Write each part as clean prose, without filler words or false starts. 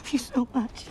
love you so much.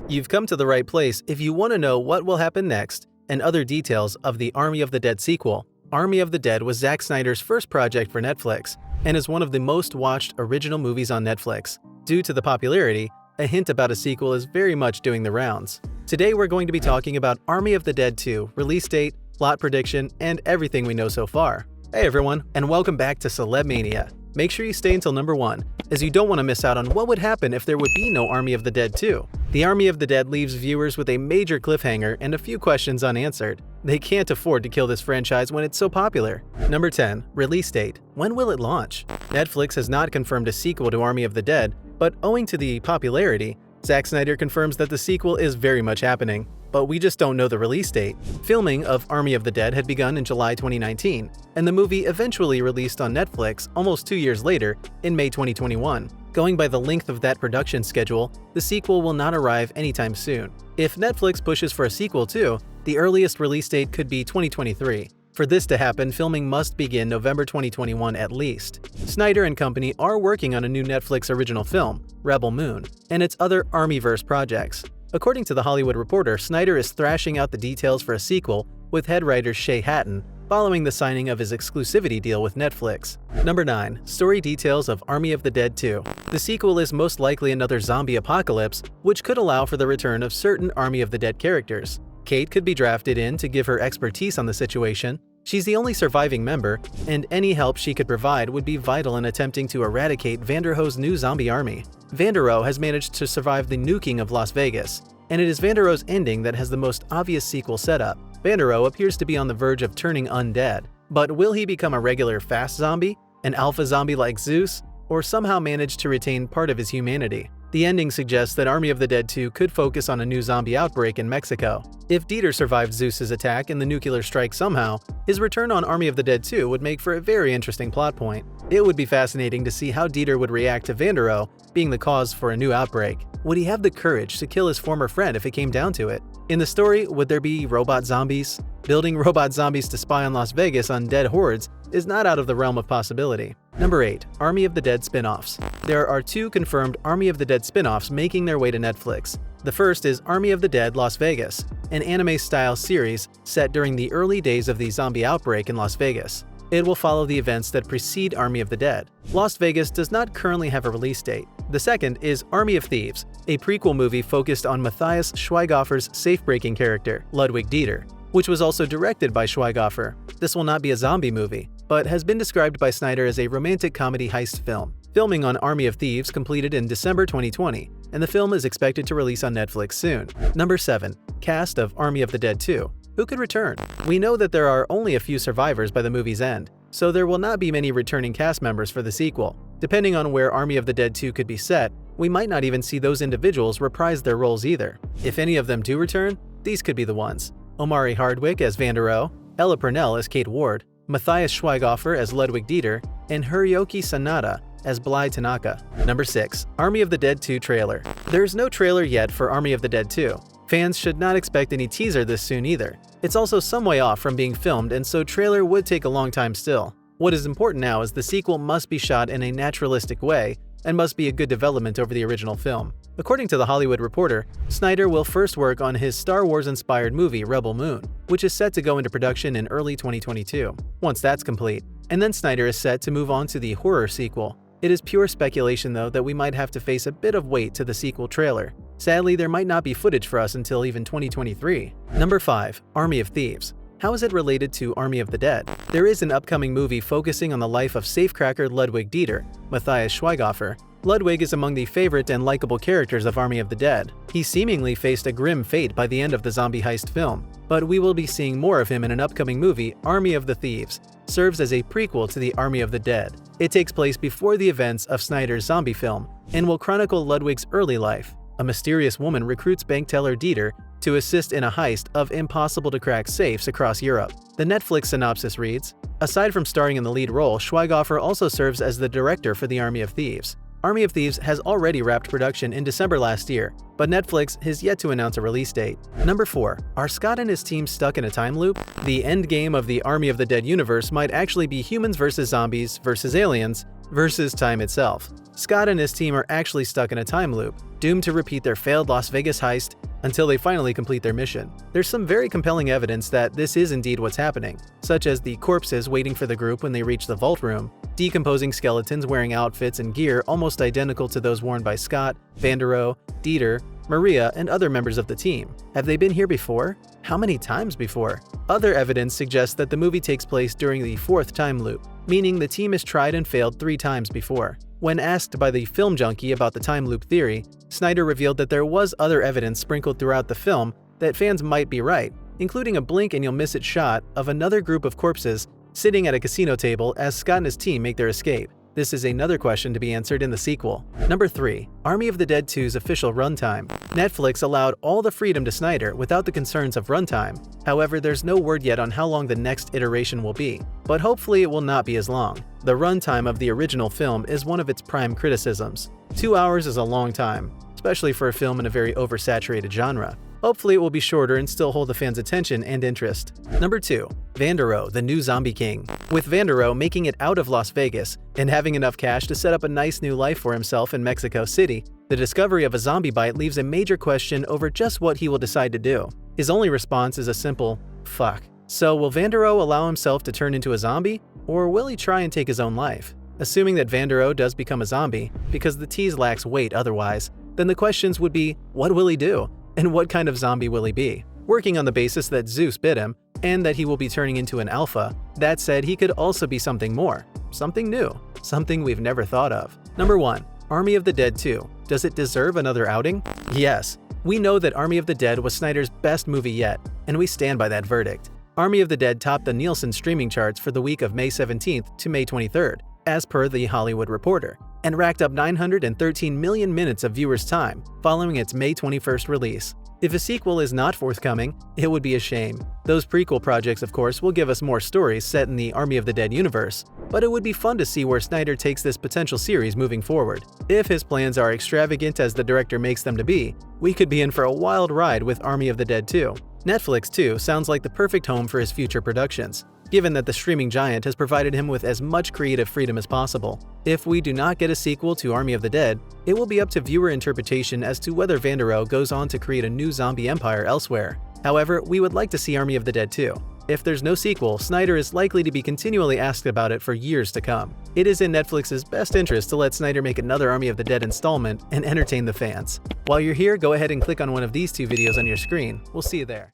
You've come to the right place if you want to know what will happen next and other details of the Army of the Dead sequel. Army of the Dead was Zack Snyder's first project for Netflix and is one of the most watched original movies on Netflix. Due to the popularity, a hint about a sequel is very much doing the rounds. Today we're going to be talking about Army of the Dead 2, release date, plot prediction, and everything we know so far. Hey everyone, and welcome back to Celeb Mania. Make sure you stay until number 1, as you don't want to miss out on what would happen if there would be no Army of the Dead 2. The Army of the Dead leaves viewers with a major cliffhanger and a few questions unanswered. They can't afford to kill this franchise when it's so popular. Number 10. Release date. When will it launch? Netflix has not confirmed a sequel to Army of the Dead, but owing to the popularity, Zack Snyder confirms that the sequel is very much happening, but we just don't know the release date. Filming of Army of the Dead had begun in July 2019, and the movie eventually released on Netflix almost 2 years later, in May 2021. Going by the length of that production schedule, the sequel will not arrive anytime soon. If Netflix pushes for a sequel too, the earliest release date could be 2023. For this to happen, filming must begin November 2021 at least. Snyder and company are working on a new Netflix original film, Rebel Moon, and its other Armyverse projects. According to The Hollywood Reporter, Snyder is thrashing out the details for a sequel with head writer Shay Hatton, following the signing of his exclusivity deal with Netflix. Number 9. Story details of Army of the Dead 2. The sequel is most likely another zombie apocalypse, which could allow for the return of certain Army of the Dead characters. Kate could be drafted in to give her expertise on the situation. She's the only surviving member, and any help she could provide would be vital in attempting to eradicate Vanderohe's new zombie army. Vanderohe has managed to survive the nuking of Las Vegas, and it is Vanderohe's ending that has the most obvious sequel setup. Vanderohe appears to be on the verge of turning undead, but will he become a regular fast zombie, an alpha zombie like Zeus, or somehow manage to retain part of his humanity? The ending suggests that Army of the Dead 2 could focus on a new zombie outbreak in Mexico. If Dieter survived Zeus's attack and the nuclear strike somehow, his return on Army of the Dead 2 would make for a very interesting plot point. It would be fascinating to see how Dieter would react to Vanderohe being the cause for a new outbreak. Would he have the courage to kill his former friend if it came down to it? In the story, would there be robot zombies? Building robot zombies to spy on Las Vegas on dead hordes is not out of the realm of possibility. Number 8. Army of the Dead spin-offs. There are 2 confirmed Army of the Dead spin-offs making their way to Netflix. The first is Army of the Dead Las Vegas, an anime-style series set during the early days of the zombie outbreak in Las Vegas. It will follow the events that precede Army of the Dead. Las Vegas does not currently have a release date. The second is Army of Thieves, a prequel movie focused on Matthias Schweighofer's safe-breaking character, Ludwig Dieter, which was also directed by Schweighofer. This will not be a zombie movie, but has been described by Snyder as a romantic comedy heist film. Filming on Army of Thieves completed in December 2020, and the film is expected to release on Netflix soon. Number 7. Cast of Army of the Dead 2. Who could return? We know that there are only a few survivors by the movie's end, so there will not be many returning cast members for the sequel. Depending on where Army of the Dead 2 could be set, we might not even see those individuals reprise their roles either. If any of them do return, these could be the ones: Omari Hardwick as Vanderohe, Ella Purnell as Kate Ward, Matthias Schweighofer as Ludwig Dieter, and Hiroyuki Sanada as Bly Tanaka. Number 6. Army of the Dead 2 trailer. There's no trailer yet for Army of the Dead 2. Fans should not expect any teaser this soon either. It's also some way off from being filmed, and so trailer would take a long time still. What is important now is the sequel must be shot in a naturalistic way and must be a good development over the original film. According to The Hollywood Reporter, Snyder will first work on his Star Wars-inspired movie Rebel Moon, which is set to go into production in early 2022. Once that's complete, and then Snyder is set to move on to the horror sequel. It is pure speculation though that we might have to face a bit of weight to the sequel trailer. Sadly, there might not be footage for us until even 2023. Number 5. Army of Thieves. How is it related to Army of the Dead? There is an upcoming movie focusing on the life of safecracker Ludwig Dieter, Matthias Schweighofer. Ludwig is among the favorite and likable characters of Army of the Dead. He seemingly faced a grim fate by the end of the zombie heist film, but we will be seeing more of him in an upcoming movie, Army of the Thieves. Serves as a prequel to the Army of the Dead. It takes place before the events of Snyder's zombie film and will chronicle Ludwig's early life. A mysterious woman recruits bank teller Dieter to assist in a heist of impossible-to-crack safes across Europe. The Netflix synopsis reads, aside from starring in the lead role, Schweighofer also serves as the director for the Army of Thieves. Army of Thieves has already wrapped production in December last year, but Netflix has yet to announce a release date. Number 4. Are Scott and his team stuck in a time loop? The endgame of the Army of the Dead universe might actually be humans versus zombies versus aliens versus time itself. Scott and his team are actually stuck in a time loop, doomed to repeat their failed Las Vegas heist until they finally complete their mission. There's some very compelling evidence that this is indeed what's happening, such as the corpses waiting for the group when they reach the vault room, decomposing skeletons wearing outfits and gear almost identical to those worn by Scott, Vanderoe, Dieter, Maria, and other members of the team. Have they been here before? How many times before? Other evidence suggests that the movie takes place during the fourth time loop, meaning the team has tried and failed 3 times before. When asked by the film junkie about the time loop theory, Snyder revealed that there was other evidence sprinkled throughout the film that fans might be right, including a blink and you'll miss it shot of another group of corpses sitting at a casino table as Scott and his team make their escape. This is another question to be answered in the sequel. Number 3. Army of the Dead 2's official runtime. Netflix allowed all the freedom to Snyder without the concerns of runtime. However, there's no word yet on how long the next iteration will be, but hopefully it will not be as long. The runtime of the original film is one of its prime criticisms. 2 hours is a long time, especially for a film in a very oversaturated genre. Hopefully it will be shorter and still hold the fans' attention and interest. Number 2. Vanderoe, the new zombie king. With Vanderoe making it out of Las Vegas and having enough cash to set up a nice new life for himself in Mexico City, the discovery of a zombie bite leaves a major question over just what he will decide to do. His only response is a simple, fuck. So will Vanderoe allow himself to turn into a zombie, or will he try and take his own life? Assuming that Vanderoe does become a zombie, because the tease lacks weight otherwise, then the questions would be, what will he do? And what kind of zombie will he be? Working on the basis that Zeus bit him, and that he will be turning into an alpha, that said, he could also be something more. Something new. Something we've never thought of. Number 1. Army of the Dead 2. Does it deserve another outing? Yes. We know that Army of the Dead was Snyder's best movie yet, and we stand by that verdict. Army of the Dead topped the Nielsen streaming charts for the week of May 17th to May 23rd, as per The Hollywood Reporter, and racked up 913 million minutes of viewers' time following its May 21st release. If a sequel is not forthcoming, it would be a shame. Those prequel projects, of course, will give us more stories set in the Army of the Dead universe, but it would be fun to see where Snyder takes this potential series moving forward. If his plans are extravagant as the director makes them to be, we could be in for a wild ride with Army of the Dead 2. Netflix, too, sounds like the perfect home for his future productions, given that the streaming giant has provided him with as much creative freedom as possible. If we do not get a sequel to Army of the Dead, it will be up to viewer interpretation as to whether Vanderoe goes on to create a new zombie empire elsewhere. However, we would like to see Army of the Dead 2. If there's no sequel, Snyder is likely to be continually asked about it for years to come. It is in Netflix's best interest to let Snyder make another Army of the Dead installment and entertain the fans. While you're here, go ahead and click on one of these 2 videos on your screen. We'll see you there.